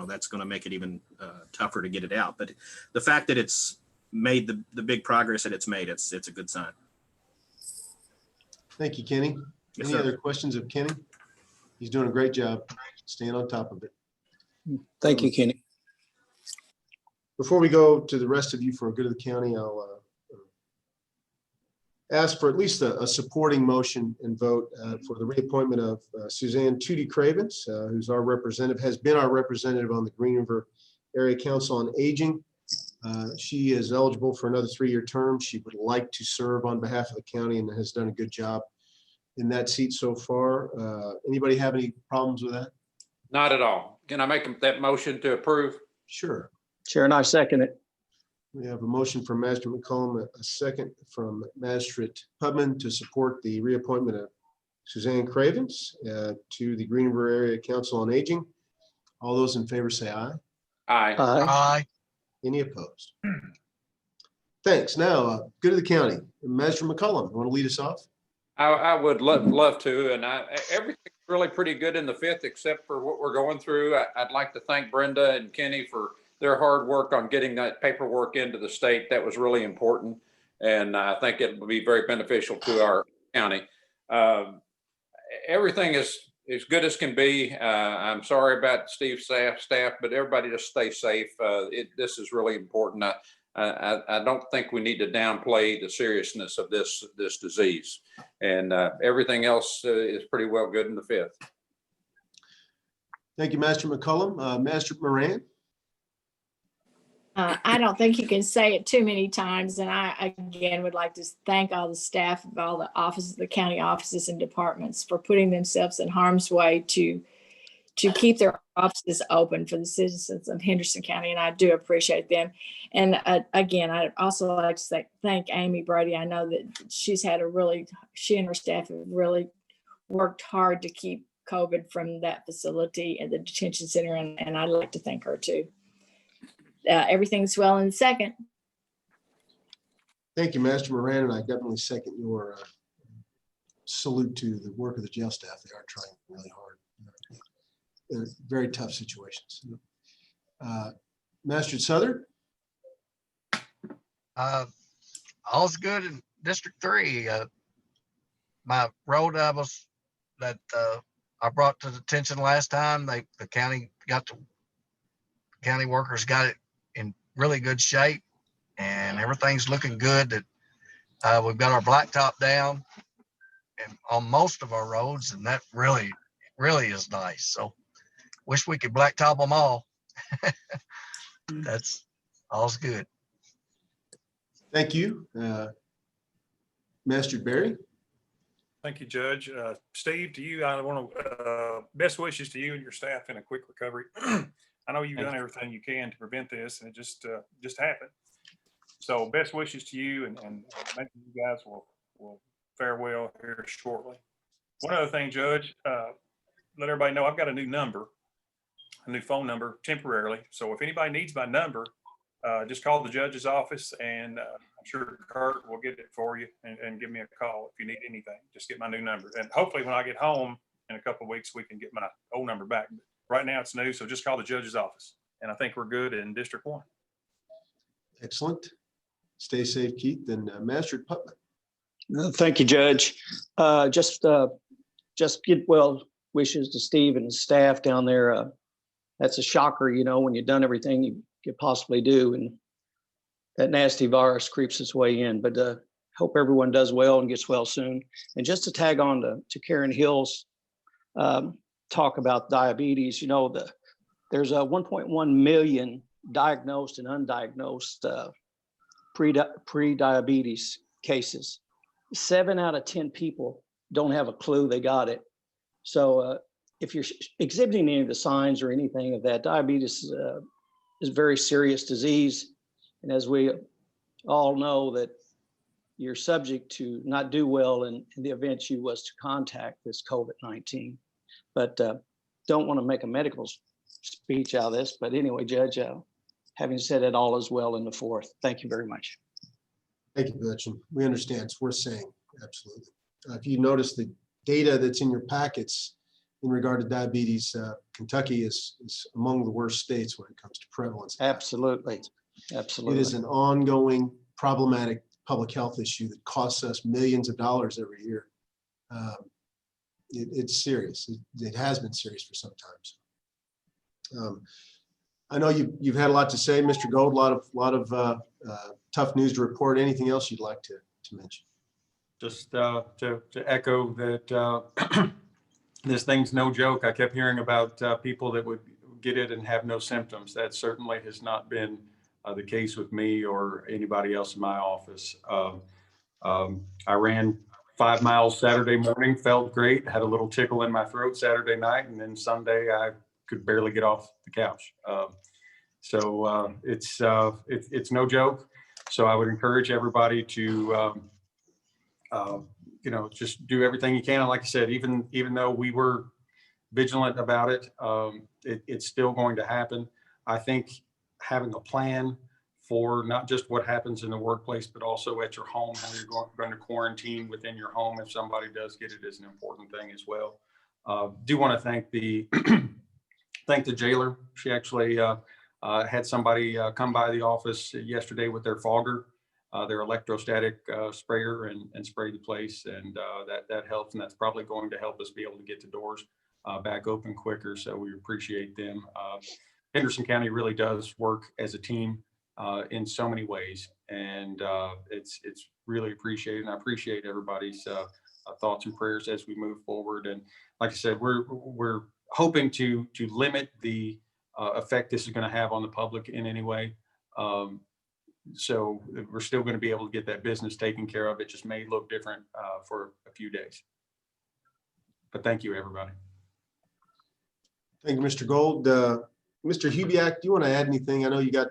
that's going to make it even tougher to get it out. But the fact that it's made the big progress that it's made, it's a good sign. Thank you, Kenny. Yes, Any sir. other questions of Kenny? He's doing a great job staying on top of it. Thank you, Kenny. Before we go to the rest of you for good of the county, I'll ask for at least a supporting motion and vote for the reappointment of Suzanne Tootie Cravens, who's has been our representative on the Green River Area Council on Aging. She is eligible for another 3-year term. She would like to serve on behalf of the county and has done a good job in that seat so far. Anybody have any problems with that? Not at all. Can I make that motion to approve? Sure. Chair, and I second it. We have a motion from Magistrate McCollum, a second from Magistrate Pubman to support the reappointment of Suzanne Cravens to the Green River Area Council on Aging. All those in favor say aye. Aye. Aye. Any opposed? Thanks. Now, good of the county. Magistrate McCollum, you want to lead us off? I would love to, and everything's really pretty good in the 5th, except for what we're going through. I'd like to thank Brenda and Kenny for their hard work on getting that paperwork into the state. That was really important, and I think it will be very beneficial to our county. Everything is as good as can be. I'm sorry about Steve's staff, but everybody just stay safe. This is really important. I don't think we need to downplay the seriousness of this disease, and everything else is pretty well good in the 5th. Thank you, Master McCullum. Master Moran. I don't think you can say it too many times. And I, again, would like to thank all the staff of all the offices, the county offices and departments for putting themselves in harm's way to keep their offices open for the citizens of Henderson County. And I do appreciate them. And again, I'd also like to thank Amy Brody. I know that she and her staff have really worked hard to keep COVID from that facility and the detention center. And I'd like to thank her too. Everything's well in the 2nd. Thank you, Master Moran, and I definitely second your salute to the work of the jail staff. They are trying really hard. In very tough situations. Master Southern. All's good in District 3. My road I brought to the attention last time, the county workers got it in really good shape, and everything's looking good. That we've got our blacktop down and on most of our roads, and that really is nice. So wish we could blacktop them all. That's all's good. Thank you, Master Barry. Thank you, Judge. Steve, to you, I want to, best wishes to you and your staff in a quick recovery. I know you've done everything you can to prevent this, and it just happened. So best wishes to you, and maybe you guys will fare well here shortly. One other thing, Judge, let everybody know I've got a new number, a new phone number temporarily. So if anybody needs my number, just call the judge's office, and I'm sure Kurt will get it for you and give me a call if you need anything. Just get my new number. And hopefully when I get home in a couple of weeks, we can get my old number back. But right now it's new, so just call the judge's office. And I think we're good in District 1. Excellent. Stay safe, Keith, and Master Putman. Thank you, Judge. Just get well wishes to Steve and his staff down there. That's a shocker, when you've done everything you could possibly do, and that nasty virus creeps its way in. But hope everyone does well and gets well soon. And just to tag on to Karen Hill's talk about diabetes, there's a 1.1 million diagnosed and undiagnosed pre-diabetes cases. 7 out of 10 people don't have a clue they got it. So if you're exhibiting any of the signs or anything of that, diabetes is a very serious disease. And as we all know, that you're subject to not do well in the event you was to contact this COVID-19. But don't want to make a medical speech out of this. But anyway, Judge, having said it, all is well in the 4th. Thank you very much. Thank you, Gretchen. We understand. It's worth saying. Absolutely. If you notice the data that's in your packets in regard to diabetes, Kentucky is among the worst states when it comes to prevalence. Absolutely. Absolutely. It is an ongoing problematic public health issue that costs us millions of dollars every year. It's serious. It has been serious for some time. I know you've had a lot to say, Mr. Gold, a lot of tough news to report. Anything else you'd like to mention? Just to echo that this thing's no joke. I kept hearing about people that would get it and have no symptoms. That certainly has not been the case with me or anybody else in my office. I ran 5 miles Saturday morning, felt great, had a little tickle in my throat Saturday night, and then Sunday I could barely get off the couch. So it's no joke. So I would encourage everybody to just do everything you can. And like I said, even though we were vigilant about it, it's still going to happen. I think having a plan for not just what happens in the workplace, but also at your home, when you're going to quarantine within your home, if somebody does get it, is an important thing as well. Do want to thank the jailer. She actually had somebody come by the office yesterday with their fogger, their electrostatic sprayer, and spray the place, and that helps, and that's probably going to help us be able to get the doors back open quicker. So we appreciate them. Henderson County really does work as a team in so many ways, and it's really appreciated. And I appreciate everybody's thoughts and prayers as we move forward. And like I said, we're hoping to limit the effect this is going to have on the public in any way. So we're still going to be able to get that business taken care of. It just may look different for a few days. But thank you, everybody. Thank you, Mr. Gold. Mr. Hubiak, do you want to add anything? I know you got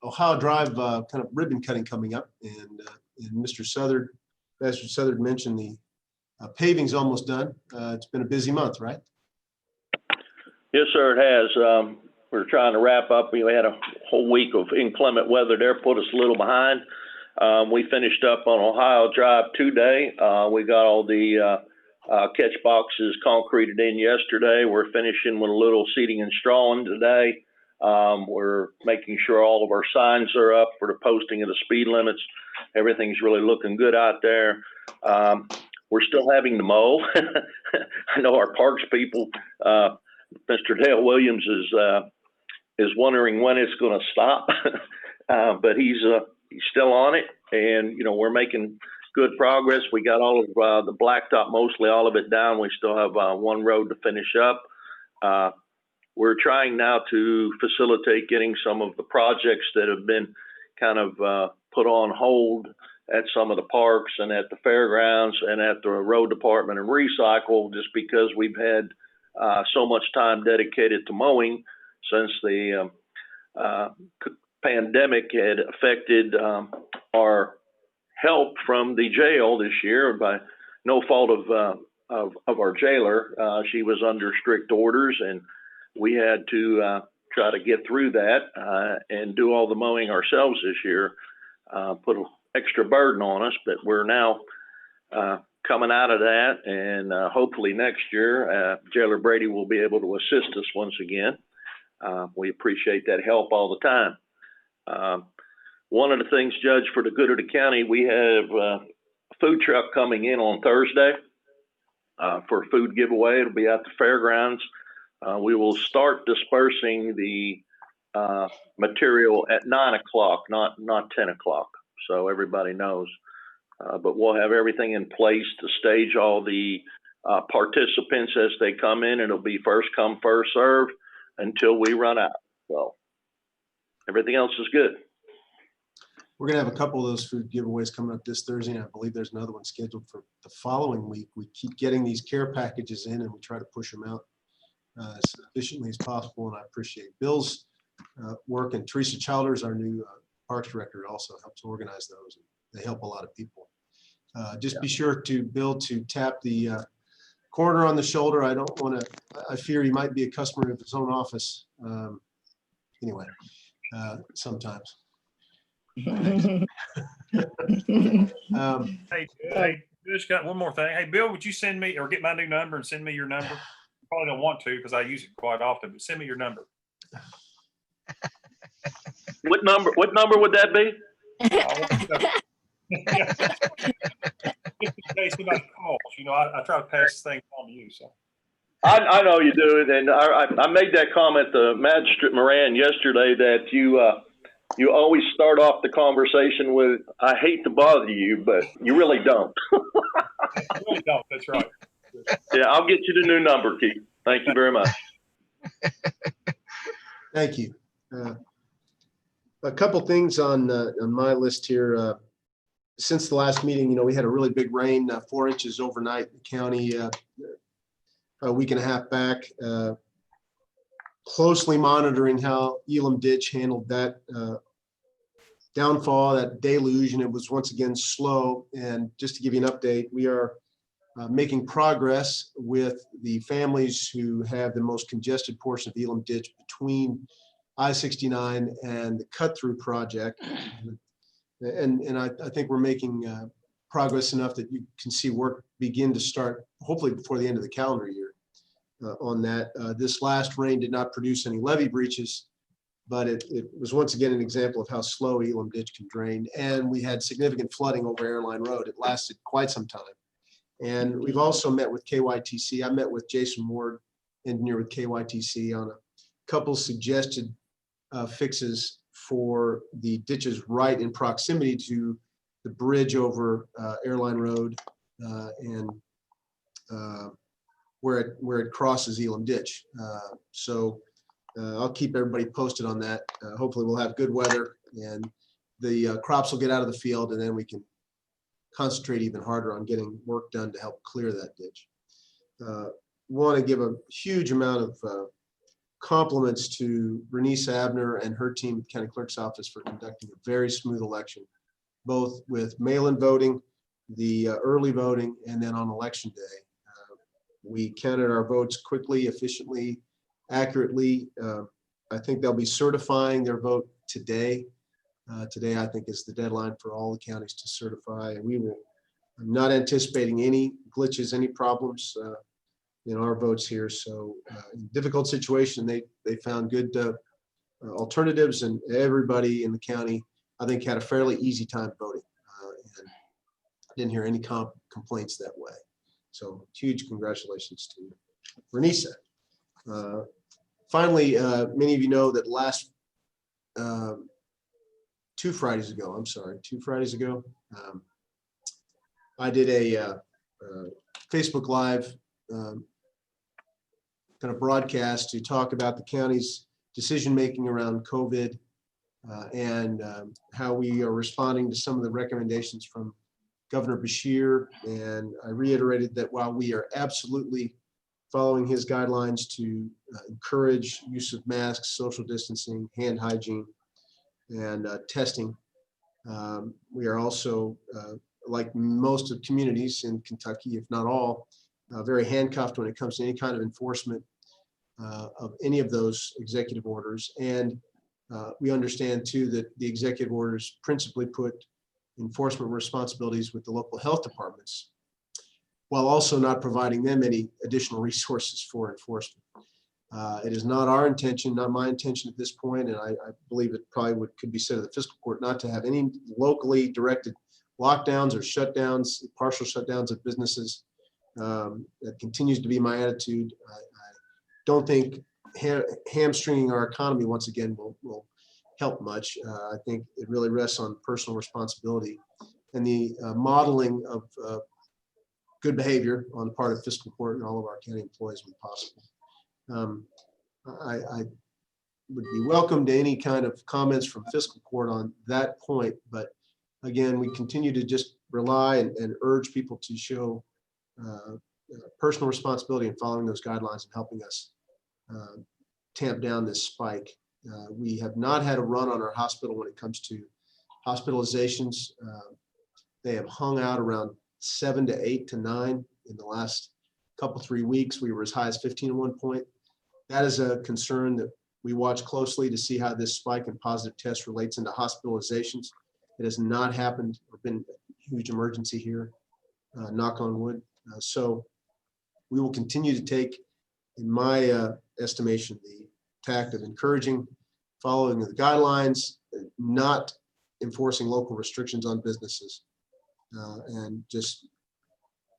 Ohio Drive kind of ribbon cutting coming up, and Mr. Southard mentioned the paving's almost done. It's been a busy month, right? Yes, sir, it has. We're trying to wrap up. We had a whole week of inclement weather there, put us a little behind. We finished up on Ohio Drive today. We got all the catch boxes concreted in yesterday. We're finishing with a little seating and strawing today. We're making sure all of our signs are up for the posting of the speed limits. Everything's really looking good out there. We're still having to mow. I know our parks people, Mr. Dale Williams is wondering when it's going to stop, but he's still on it, and we're making good progress. We got all of the blacktop, mostly all of it down. We still have one road to finish up. We're trying now to facilitate getting some of the projects that have been kind of put on hold at some of the parks and at the fairgrounds and at the road department and recycle, just because we've had so much time dedicated to mowing since the pandemic had affected our help from the jail this year by no fault of our jailer. She was under strict orders, and we had to try to get through that and do all the mowing ourselves this year. Put an extra burden on us, but we're now coming out of that, and hopefully next year, Jailer Brady will be able to assist us once again. We appreciate that help all the time. One of the things, Judge, for the good of the county, we have a food truck coming in on Thursday for a food giveaway. It'll be at the fairgrounds. We will start dispersing the material at 9 o'clock, not 10 o'clock, so everybody knows. But we'll have everything in place to stage all the participants as they come in. It'll be first come, first serve until we run out. So everything else is good. We're going to have a couple of those food giveaways coming up this Thursday, and I believe there's another one scheduled for the following week. We keep getting these care packages in, and we try to push them out as efficiently as possible, and I appreciate Bill's work, and Teresa Childers, our new Parks Director, also helps organize those. They help a lot of people. Just be sure to, Bill, to tap the corner on the shoulder. I don't want to, I fear he might be a customer of his own office. Anyway, sometimes. Hey, just got one more thing. Hey, Bill, would you send me or get my new number and send me your number? You probably don't want to because I use it quite often, but send me your number. What number would that be? Just in case somebody calls, I try to pass this thing on to you. So I know you do, and I made that comment to Magistrate Moran yesterday that you always start off the conversation with, "I hate to bother you," but you really don't. I really don't. That's right. Yeah, I'll get you the new number, Keith. Thank you very much. Thank you. A couple things on my list here. Since the last meeting, we had a really big rain, 4 inches overnight in the county a week and a half back. Closely monitoring how Elam Ditch handled that downfall, that deluge, and it was once again slow. And just to give you an update, we are making progress with the families who have the most congested portion of Elam Ditch between I-69 and the cut-through project. And I think we're making progress enough that you can see work begin to start, hopefully before the end of the calendar year on that. This last rain did not produce any levee breaches, but it was once again an example of how slow Elam Ditch can drain. And we had significant flooding over Airline Road. It lasted quite some time. And we've also met with KYTC. I met with Jason Ward, engineer with KYTC, on a couple suggested fixes for the ditches right in proximity to the bridge over Airline Road and where it crosses Elam Ditch. So I'll keep everybody posted on that. Hopefully we'll have good weather and the crops will get out of the field, and then we can concentrate even harder on getting work done to help clear that ditch. Want to give a huge amount of compliments to Bernice Abner and her team at the County Clerk's Office for conducting a very smooth election, both with mail-in voting, the early voting, and then on election day. We counted our votes quickly, efficiently, accurately. I think they'll be certifying their vote today. Today, I think, is the deadline for all the counties to certify, and I'm not anticipating any glitches, any problems in our votes here. So in a difficult situation, they found good alternatives, and everybody in the county, I think, had a fairly easy time voting. And I didn't hear any complaints that way. So huge congratulations to Bernice. Finally, many of you know that last 2 Fridays ago, I did a Facebook Live kind of broadcast to talk about the county's decision-making around COVID and how we are responding to some of the recommendations from Governor Bashir. And I reiterated that while we are absolutely following his guidelines to encourage use of masks, social distancing, hand hygiene, and testing, we are also, like most of communities in Kentucky, if not all, very handcuffed when it comes to any kind of enforcement of any of those executive orders. And we understand too that the executive orders principally put enforcement responsibilities with the local health departments, while also not providing them any additional resources for enforcement. It is not our intention, not my intention at this point, and I believe it probably could be said of the fiscal court, not to have any locally directed lockdowns or shutdowns, partial shutdowns of businesses. That continues to be my attitude. I don't think hamstringing our economy once again will help much. I think it really rests on personal responsibility and the modeling of good behavior on the part of fiscal court and all of our county employees when possible. I would be welcome to any kind of comments from fiscal court on that point, but again, we continue to just rely and urge people to show personal responsibility in following those guidelines and helping us tamp down this spike. We have not had a run on our hospital when it comes to hospitalizations. They have hung out around 7 to 8 to 9 in the last couple, 3 weeks. We were as high as 15 at one point. That is a concern that we watch closely to see how this spike in positive tests relates into hospitalizations. It has not happened or been a huge emergency here, knock on wood. So we will continue to take, in my estimation, the tact of encouraging, following the guidelines, not enforcing local restrictions on businesses, and just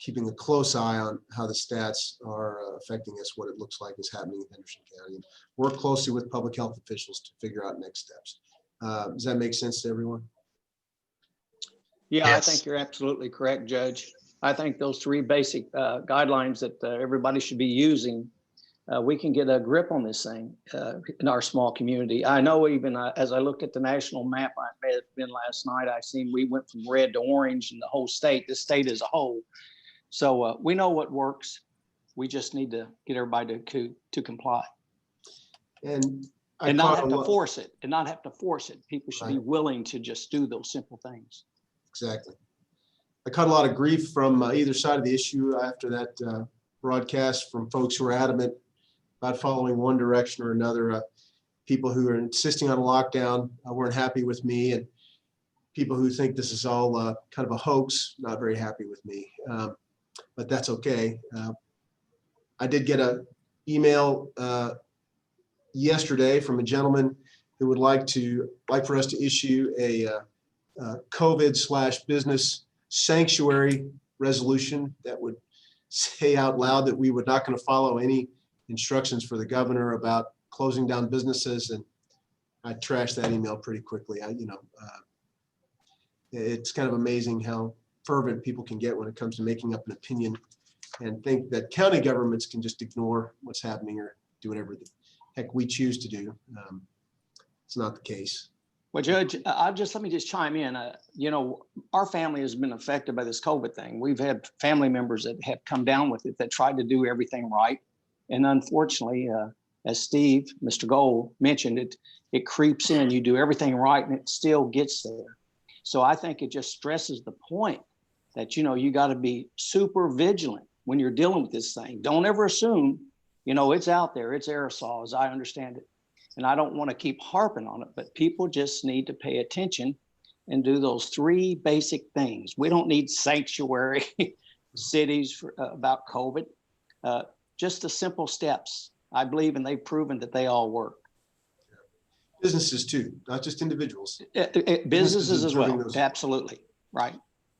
keeping a close eye on how the stats are affecting us, what it looks like is happening in Henderson County, and work closely with public health officials to figure out next steps. Does that make sense to everyone? Yeah, Yes. I think you're absolutely correct, Judge. I think those 3 basic guidelines that everybody should be using, we can get a grip on this thing in our small community. I know even as I looked at the national map, I may have been last night, I seen we went from red to orange in the whole state, the state as a whole. So we know what works. We just need to get everybody to comply. And not have to force it, and not have to force it. People should be willing to just do those simple things. Exactly. I caught a lot of grief from either side of the issue after that broadcast from folks who are adamant about following one direction or another. People who are insisting on a lockdown weren't happy with me, and people who think this is all kind of a hoax, not very happy with me. But that's okay. I did get an email yesterday from a gentleman who would like for us to issue a COVID/business sanctuary resolution that would say out loud that we were not going to follow any instructions for the governor about closing down businesses. And I trashed that email pretty quickly. It's kind of amazing how fervent people can get when it comes to making up an opinion and think that county governments can just ignore what's happening or do whatever the heck we choose to do. It's not the case. Well, Judge, let me just chime in. Our family has been affected by this COVID thing. We've had family members that have come down with it that tried to do everything right. And unfortunately, as Steve, Mr. Gold mentioned, it creeps in. You do everything right and it still gets there. So I think it just stresses the point that, you got to be super vigilant when you're dealing with this thing. Don't ever assume, it's out there, it's aerosol, as I understand it. And I don't want to keep harping on it, but people just need to pay attention and do those 3 basic things. We don't need sanctuary cities about COVID. Just the simple steps, I believe, and they've proven that they all work. Businesses too, not just individuals. Businesses as well, absolutely, right.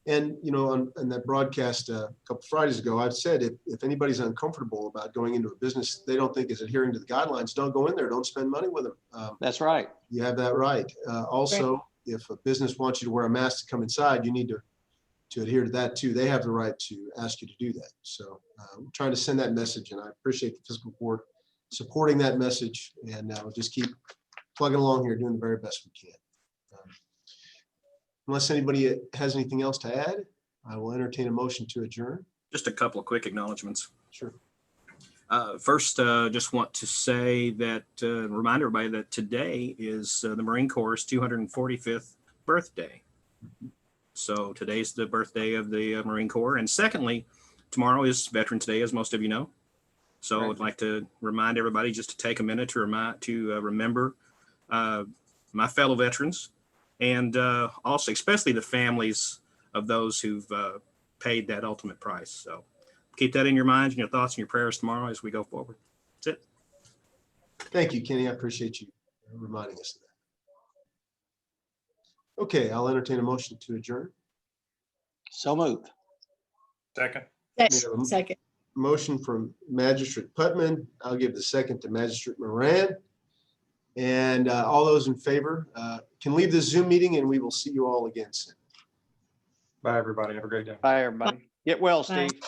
And, on that broadcast a couple Fridays ago, I've said if anybody's uncomfortable about going into a business they don't think is adhering to the guidelines, don't go in there, don't spend money with them. That's right. You have that right. Also, if a business wants you to wear a mask to come inside, you need to adhere to that too. They have the right to ask you to do that. So I'm trying to send that message, and I appreciate the fiscal court supporting that message, and we'll just keep plugging along here, doing the very best we can. Unless anybody has anything else to add, I will entertain a motion to adjourn. Just a couple of quick acknowledgements. Sure. First, just want to say that, remind everybody that today is the Marine Corps' 245th birthday. So today's the birthday of the Marine Corps. And secondly, tomorrow is Veterans Day, as most of you know. So Right. I'd like to remind everybody just to take a minute to remember my fellow veterans, and also especially the families of those who've paid that ultimate price. So keep that in your minds and your thoughts and your prayers tomorrow as we go forward. That's it. Thank you, Kenny. I appreciate you reminding us of that. Okay, I'll entertain a motion to adjourn. So moved. Second. Second. Motion from Magistrate Putman. I'll give the second to Magistrate Moran. And all those in favor can leave the Zoom meeting, and we will see you all again soon. Bye, everybody. Have a great day. Bye, everybody. Get well, Bye. Steve.